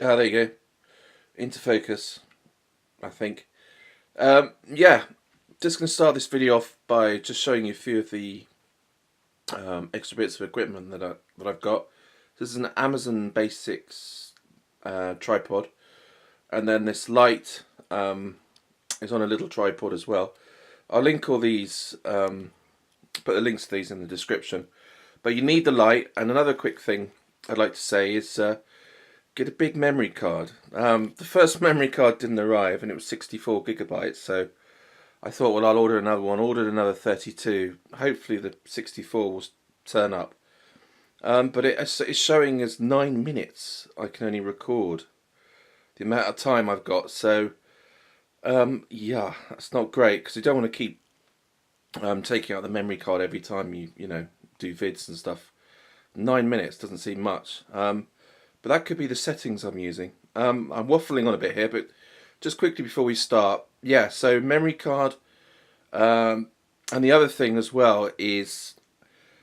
Ah, there you go. Into focus, I think. Yeah, just going to start this video off by just showing you a few of the extra bits of equipment that I've got. This is an Amazon Basics tripod, and then this light is on a little tripod as well. I'll link all these, put the links to these in the description. But you need the light, and another quick thing I'd like to say is get a big memory card. The first memory card didn't arrive, and it was 64 gigabytes. So I thought, well, I'll order another one. Ordered another 32. Hopefully, the 64 will turn up. But it's showing as 9 minutes. I can only record the amount of time I've got. So yeah, that's not great because you don't want to keep taking out the memory card every time you know do vids and stuff. 9 minutes doesn't seem much. But that could be the settings I'm using. I'm waffling on a bit here, but just quickly before we start, yeah, so memory card, and the other thing as well is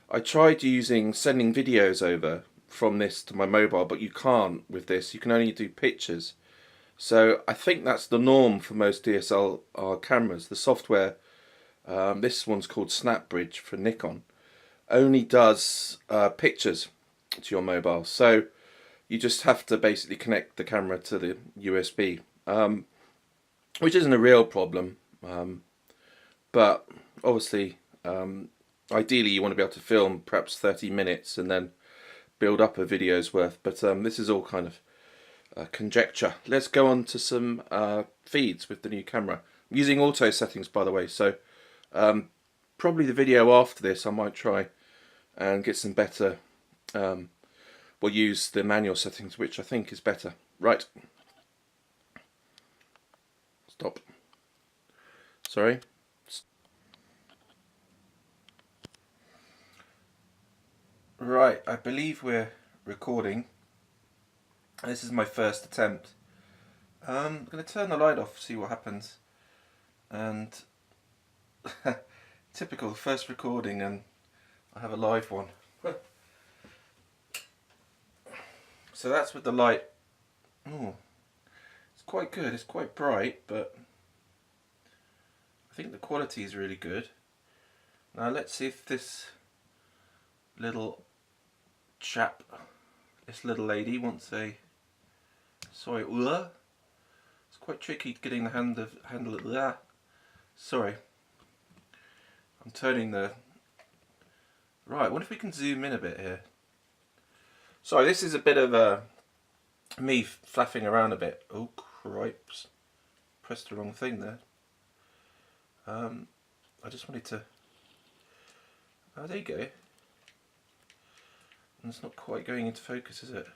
I tried sending videos over from this to my mobile, but you can't with this. You can only do pictures. So I think that's the norm for most DSLR cameras. The software, this one's called SnapBridge for Nikon, only does pictures to your mobile. So you just have to basically connect the camera to the USB, which isn't a real problem. But obviously, ideally you want to be able to film perhaps 30 minutes and then build up a video's worth. But this is all kind of conjecture. Let's go on to some feeds with the new camera. I'm using auto settings, by the way, so probably the video after this I might try and get some better, we'll use the manual settings, which I think is better. Right. Stop. Sorry. Right, I believe we're recording. This is my first attempt. I'm going to turn the light off, see what happens. And typical, first recording and I have a live one. So that's with the light. Oh, it's quite good. It's quite bright, but I think the quality is really good. Now let's see if this little chap, this little lady wants a. Sorry, it's quite tricky getting the handle of that. Sorry, I'm turning the. Right, I wonder if we can zoom in a bit here. Sorry, this is a bit of me flapping around a bit. Oh, cripes. Pressed the wrong thing there. I just wanted to... Oh, there you go. And it's not quite going into focus, is it?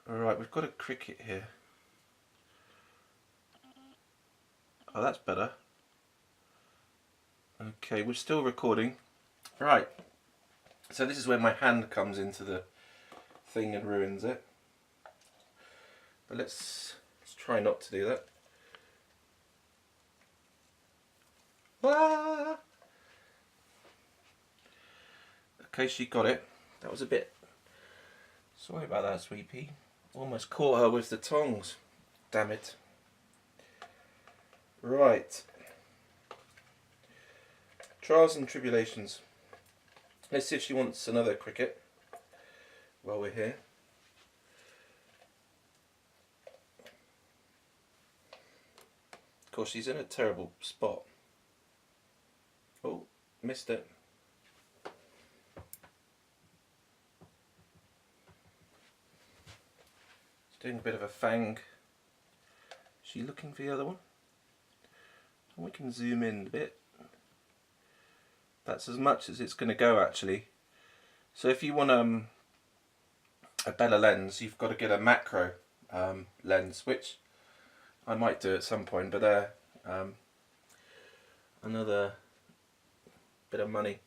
Alright, we've got a cricket here. Oh, that's better. Okay, we're still recording. Right. So this is where my hand comes into the thing and ruins it. But let's try not to do that. Ah! Okay, she got it. That was a bit... Sorry about that, sweet pea. Almost caught her with the tongs. Damn it. Right. Trials and tribulations. Let's see if she wants another cricket while we're here. Of course, she's in a terrible spot. Oh, missed it. She's doing a bit of a Fang. Is she looking for the other one? And we can zoom in a bit. That's as much as it's going to go, actually. So if you want a better lens, you've got to get a macro lens, which I might do at some point, but another bit of money.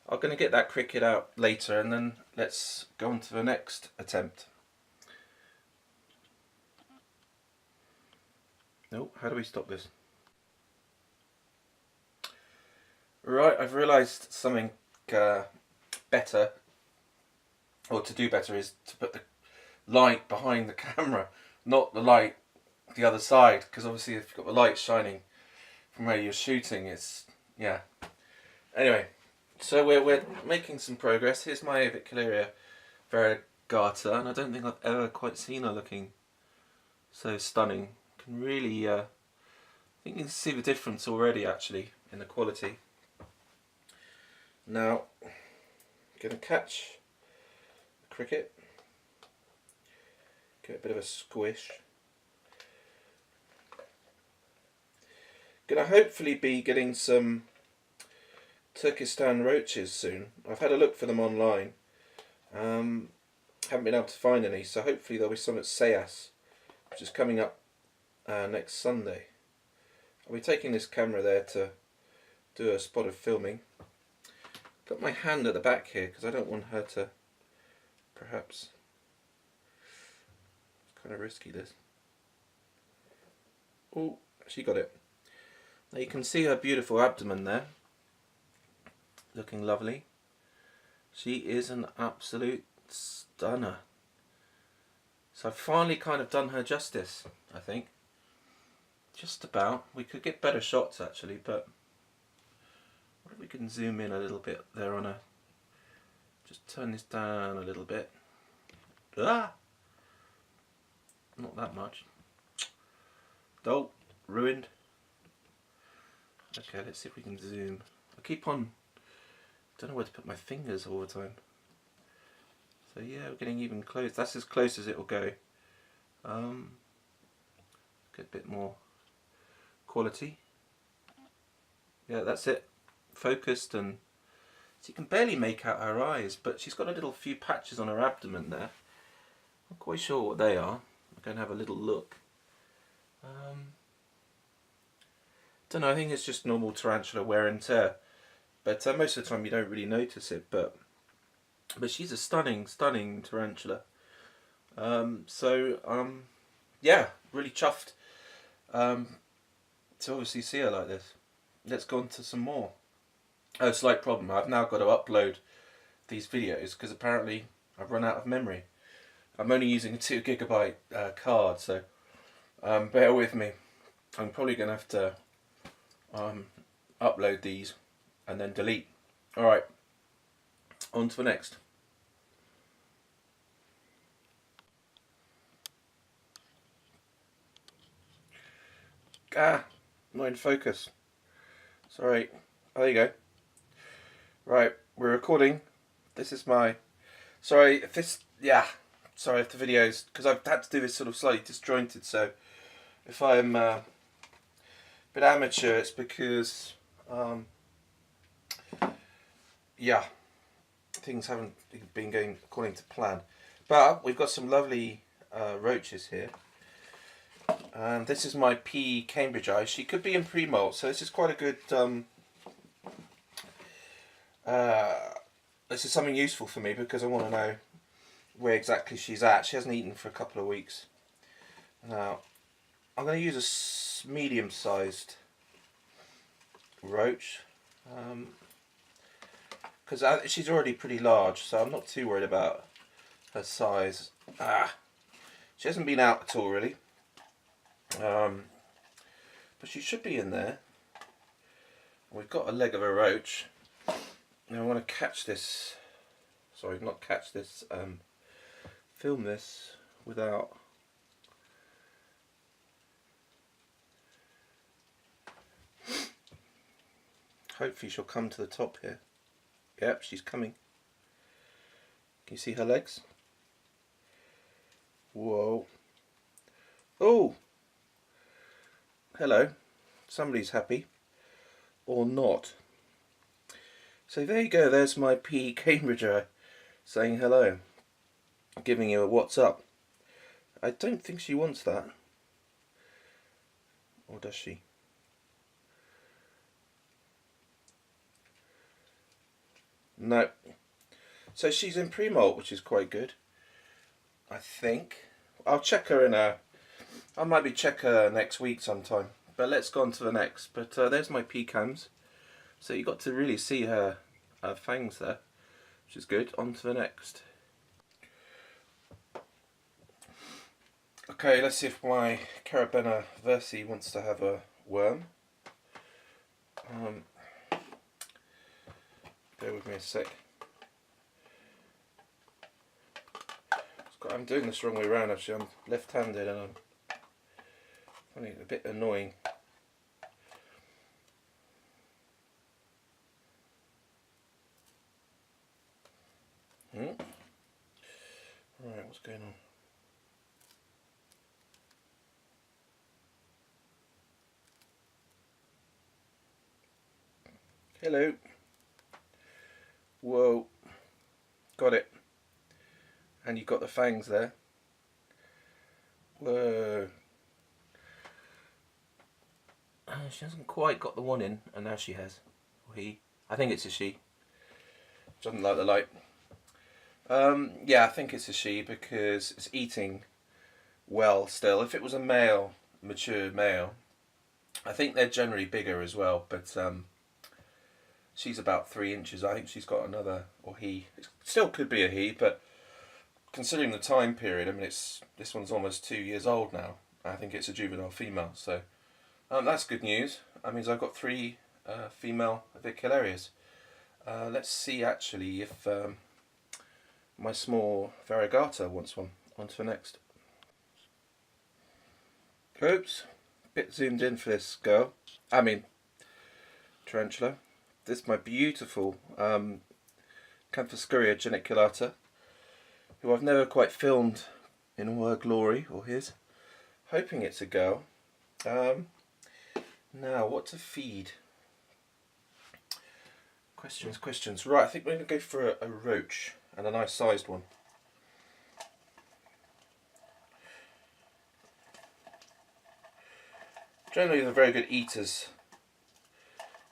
I'm going to get that cricket out later, and then let's go on to the next attempt. No, how do we stop this? Right, I've realised something better, or to do better, is to put light behind the camera, not the light the other side, because obviously if you've got the light shining from where you're shooting, it's, yeah. Anyway, so we're making some progress. Here's my Aviculeria variegata, and I don't think I've ever quite seen her looking so stunning. Can really, I think you can see the difference already actually in the quality. Now, I'm going to catch the cricket, get a bit of a squish. Going to hopefully be getting some Turkestan roaches soon. I've had a look for them online. Haven't been able to find any, so hopefully there'll be some at Sayas, which is coming up next Sunday. I'll be taking this camera there to do a spot of filming. Got my hand at the back here because I don't want her to, perhaps, it's kind of risky this. Oh, she got it. Now you can see her beautiful abdomen there, looking lovely. She is an absolute stunner. So I've finally kind of done her justice, I think. Just about. We could get better shots actually, but what if we can zoom in a little bit there on her? Just turn this down a little bit. Ah! Not that much. Oh, ruined. Okay, let's see if we can zoom. I keep on, don't know where to put my fingers all the time. So yeah, we're getting even close. That's as close as it will go. Get a bit more quality. Yeah, that's it. Focused, and so you can barely make out her eyes, but she's got a little few patches on her abdomen there. Not quite sure what they are. I'm going to have a little look. Don't know, I think it's just normal tarantula wear and tear, but most of the time you don't really notice it, but she's a stunning tarantula. Yeah, really chuffed to obviously see her like this. Let's go on to some more. Oh, slight problem, I've now got to upload these videos because apparently I've run out of memory. I'm only using a 2 GB card, so bear with me. I'm probably going to have to upload these and then delete. Alright, on to the next. Ah, not in focus. Sorry. Oh, there you go. Right, we're recording. This is my... Sorry if this... Yeah. Sorry if the video's... Because I've had to do this sort of slightly disjointed, so if I'm a bit amateur, it's because... yeah, things haven't been going according to plan. But we've got some lovely roaches here. And this is my P Cambridge eye. She could be in pre-molt, so this is quite a good... this is something useful for me because I want to know where exactly she's at. She hasn't eaten for a couple of weeks. Now, I'm going to use a medium-sized roach. Because she's already pretty large, so I'm not too worried about her size. She hasn't been out at all, really. But she should be in there. We've got a leg of a roach. Now I want to catch this, sorry, not catch this, film this without... Hopefully she'll come to the top here. Yep, she's coming. Can you see her legs? Whoa. Oh! Hello. Somebody's happy. Or not. So there you go, there's my P Cambridger saying hello. Giving you a what's up. I don't think she wants that. Or does she? No. So she's in pre-molt, which is quite good. I think. I'll check her in a... I might be check her next week sometime. But let's go on to the next. But there's my pecans. So you got to really see her fangs there, which is good. On to the next. Okay, let's see if my Carabiner Versi wants to have a worm. Bear with me a sec. I'm doing this the wrong way around actually. I'm left-handed and I'm finding it a bit annoying. Right, what's going on? Hello. Whoa. Got it. And you've got the fangs there. Whoa. She hasn't quite got the one in, and now she has. Or he. I think it's a she. Doesn't like the light. Yeah, I think it's a she because it's eating well still. If it was a male, mature male, I think they're generally bigger as well, but she's about 3 inches. I think she's got another, or he. It still could be a he, but considering the time period, I mean, this one's almost 2 years old now. I think it's a juvenile female, so that's good news. That means I've got 3 female Avicularies. Let's see actually if my small variegata wants one. On to the next. Oops, bit zoomed in for this girl. I mean, tarantula. This is my beautiful Canthoscuria geniculata, who I've never quite filmed in all her glory, or his. Hoping it's a girl. Now, what to feed? Questions. Right, I think we're going to go for a roach, and a nice sized one. Generally they're very good eaters,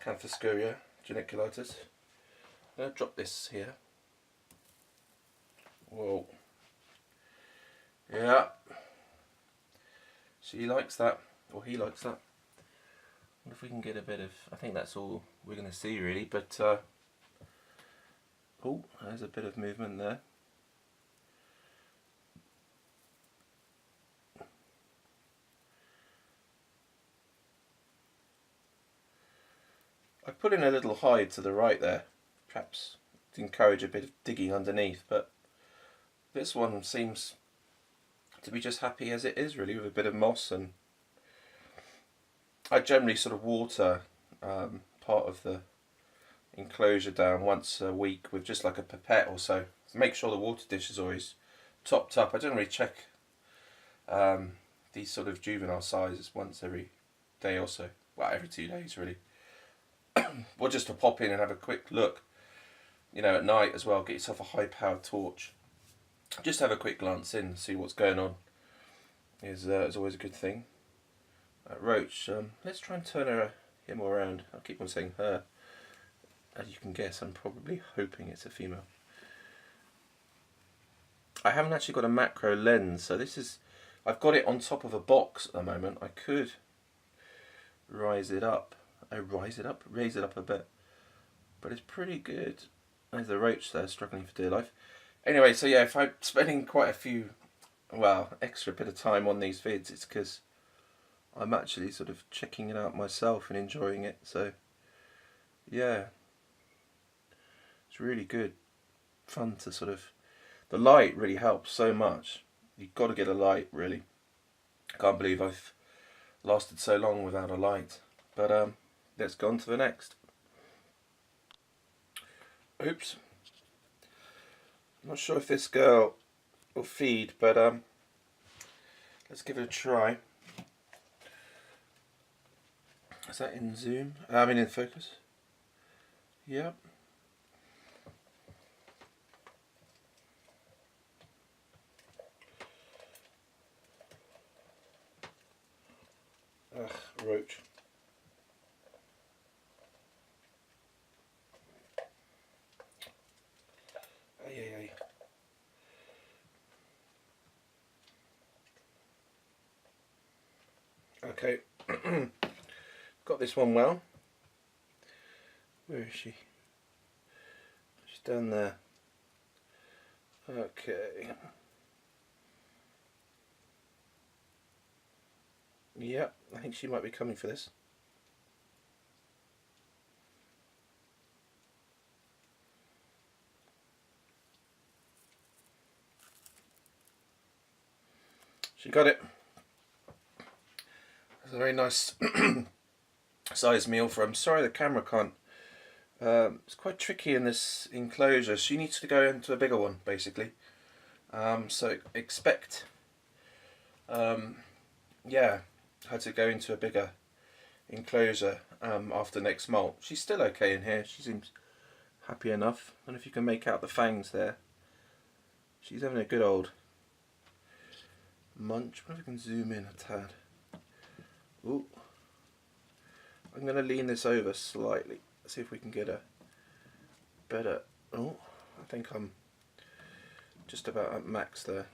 Canthoscuria geniculatus. I'm going to drop this here. Whoa. Yeah. She likes that, or he likes that. I wonder if we can get a bit of, I think that's all we're going to see really, but oh, there's a bit of movement there. I put in a little hide to the right there, perhaps to encourage a bit of digging underneath, but this one seems to be just happy as it is really, with a bit of moss. And I generally sort of water part of the enclosure down once a week with just like a pipette or so to make sure the water dish is always topped up. I generally check these sort of juvenile sizes once every day or so, well, every 2 days really. Or just to pop in and have a quick look, you know, at night as well. Get yourself a high powered torch, just have a quick glance in and see what's going on is always a good thing. Roach, let's try and turn him around. I keep on saying her. As you can guess, I'm probably hoping it's a female. I haven't actually got a macro lens, so this is, I've got it on top of a box at the moment. I could raise it up a bit, but it's pretty good. There's the roach there struggling for dear life. Anyway, so yeah, if I'm spending quite a few, well, extra bit of time on these vids, it's because I'm actually sort of checking it out myself and enjoying it. So yeah, it's really good fun to sort of, the light really helps so much. You've got to get a light really. I can't believe I've lasted so long without a light, but let's go on to the next. Oops, I'm not sure if this girl will feed, but let's give it a try. Is that in zoom? I mean in focus? Yep. Ugh, roach. Ay. Okay, got this one well. Where is she? She's down there. Okay. Yeah, I think she might be coming for this. She got it. It's a very nice size meal for her. I'm sorry the camera can't. It's quite tricky in this enclosure. She needs to go into a bigger one, basically. So expect, yeah, her to go into a bigger enclosure after next molt. She's still okay in here. She seems happy enough. I don't know if you can make out the fangs there. She's having a good old munch. I wonder if we can zoom in a tad. Ooh. I'm going to lean this over slightly. See if we can get a better. Oh, I think I'm just about at max there.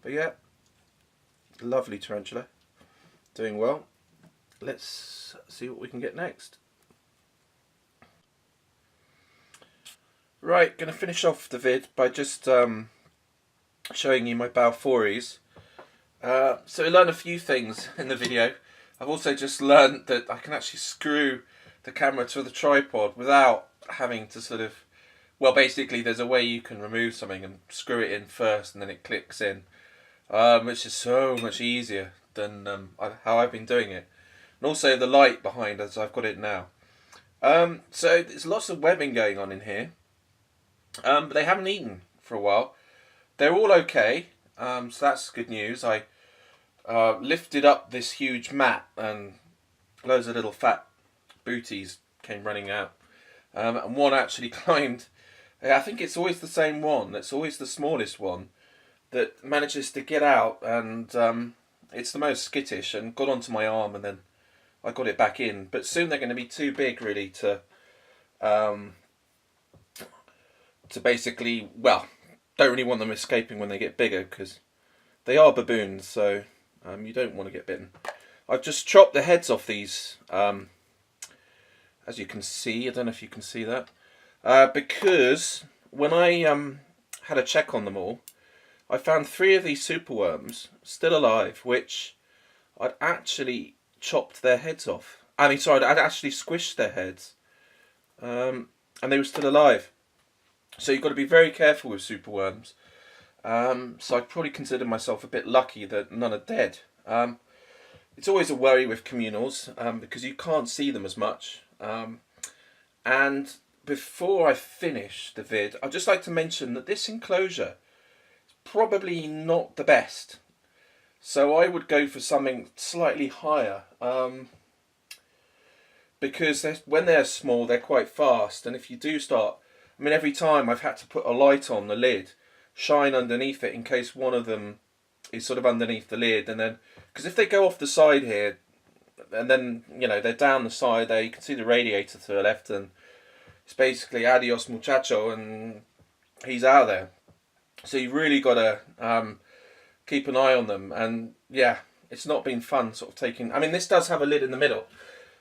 But yeah, lovely tarantula. Doing well. Let's see what we can get next. Right, going to finish off the vid by just showing you my Balfouris. So I learned a few things in the video. I've also just learned that I can actually screw the camera to the tripod without having to sort of, well, basically there's a way you can remove something and screw it in first and then it clicks in, which is so much easier than how I've been doing it. And also the light behind as I've got it now. So there's lots of webbing going on in here, but they haven't eaten for a while. They're all okay, so that's good news. I lifted up this huge mat and loads of little fat booties came running out. And one actually climbed, I think it's always the same one, it's always the smallest one that manages to get out, and it's the most skittish, and got onto my arm and then I got it back in. But soon they're going to be too big really to basically, well, don't really want them escaping when they get bigger because they are baboons, so you don't want to get bitten. I've just chopped the heads off these, as you can see. I don't know if you can see that, because when I had a check on them all, I found 3 of these superworms still alive, which I'd actually chopped their heads off. I mean, sorry, I'd actually squished their heads, and they were still alive. So you've got to be very careful with superworms. So I'd probably consider myself a bit lucky that none are dead. It's always a worry with communals because you can't see them as much. And before I finish the vid, I'd just like to mention that this enclosure is probably not the best. So I would go for something slightly higher, because when they're small, they're quite fast. And if you do start, I mean, every time I've had to put a light on the lid, shine underneath it in case one of them is sort of underneath the lid, and then, because if they go off the side here, and then, you know, they're down the side there, you can see the radiator to the left, and it's basically adios muchacho, and he's out there. So you've really got to keep an eye on them, and yeah, it's not been fun sort of taking, I mean, this does have a lid in the middle,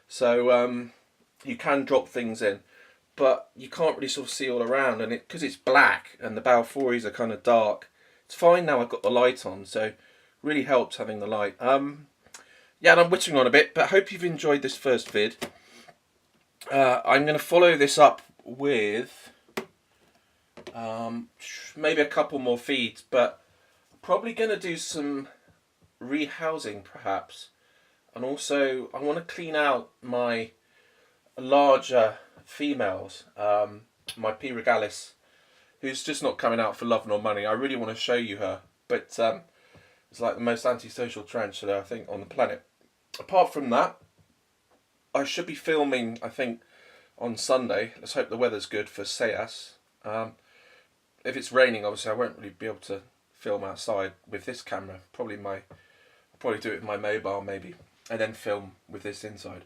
so you can drop things in, but you can't really sort of see all around, and because it's black and the Balfouris are kind of dark, it's fine now I've got the light on, so really helps having the light. Yeah, and I'm whittling on a bit, but I hope you've enjoyed this first vid. I'm going to follow this up with maybe a couple more feeds, but probably going to do some rehousing perhaps, and also I want to clean out my larger females, my P regalis, who's just not coming out for love nor money. I really want to show you her, but it's like the most antisocial tarantula I think on the planet. Apart from that, I should be filming, I think, on Sunday. Let's hope the weather's good for Seas. If it's raining, obviously I won't really be able to film outside with this camera. I'll probably do it with my mobile maybe, and then film with this inside.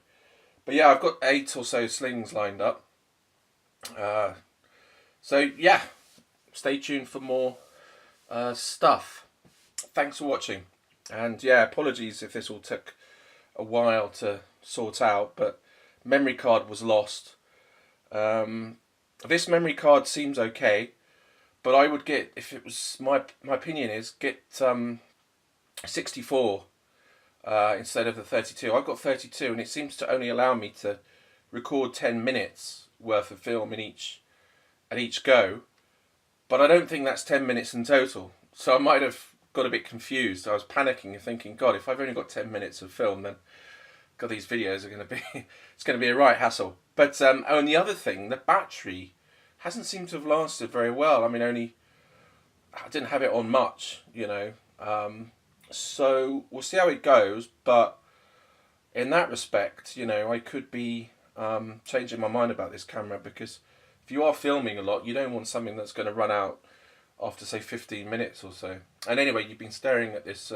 But yeah, I've got 8 or so slings lined up. So yeah, stay tuned for more stuff. Thanks for watching, and yeah, apologies if this all took a while to sort out, but memory card was lost. This memory card seems okay, but I would get, if it was my opinion is, get 64 instead of the 32. I've got 32, and it seems to only allow me to record 10 minutes worth of film at each go. But I don't think that's 10 minutes in total. So I might have got a bit confused. I was panicking and thinking, God, if I've only got 10 minutes of film, then God, these videos are going to be it's going to be a right hassle. But and the other thing, the battery hasn't seemed to have lasted very well. I mean, I didn't have it on much, you know. So we'll see how it goes. But in that respect, you know, I could be changing my mind about this camera, because if you are filming a lot, you don't want something that's going to run out after, say, 15 minutes or so. And anyway, you've been staring at this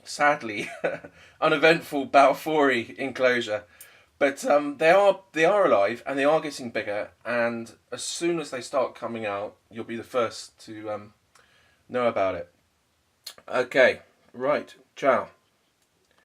sadly uneventful Balfouris enclosure, but they are alive, and they are getting bigger, and as soon as they start coming out, you'll be the first to know about it. Okay, right, ciao.